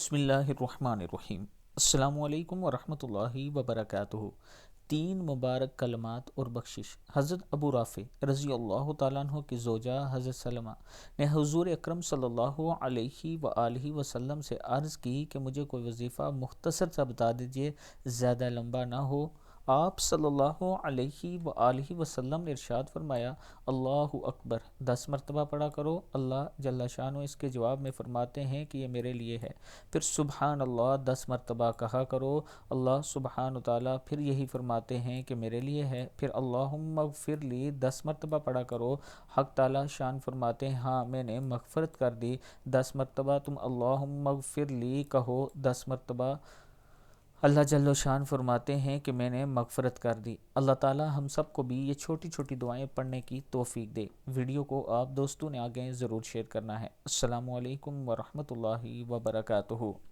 بسم اللہ الرحمن الرحیم۔ السلام علیکم ورحمۃ اللہ وبرکاتہ۔ تین مبارک کلمات اور بخشش۔ حضرت ابو رافع رضی اللہ تعالیٰ عنہ کی زوجہ حضرت سلمہ نے حضور اکرم صلی اللہ علیہ وآلہ وسلم سے عرض کی کہ مجھے کوئی وظیفہ مختصر سا بتا دیجیے، زیادہ لمبا نہ ہو۔ آپ صلی اللہ علیہ وآلہ وسلم نے ارشاد فرمایا، اللہ اکبر 10 مرتبہ پڑھا کرو۔ اللہ جل شانہ اس کے جواب میں فرماتے ہیں کہ یہ میرے لیے ہے۔ پھر سبحان اللہ 10 مرتبہ کہا کرو۔ اللہ سبحانہ تعالیٰ پھر یہی فرماتے ہیں کہ میرے لیے ہے۔ پھر اللہم اغفر لی 10 مرتبہ پڑھا کرو۔ حق تعالیٰ شان فرماتے ہیں، ہاں میں نے مغفرت کر دی۔ 10 مرتبہ تم اللہم اغفر لی کہو، 10 مرتبہ اللہ جل شان فرماتے ہیں کہ میں نے مغفرت کر دی۔ اللہ تعالیٰ ہم سب کو بھی یہ چھوٹی چھوٹی دعائیں پڑھنے کی توفیق دے۔ ویڈیو کو آپ دوستوں نے آگے ضرور شیئر کرنا ہے۔ السلام علیکم ورحمۃ اللہ وبرکاتہ۔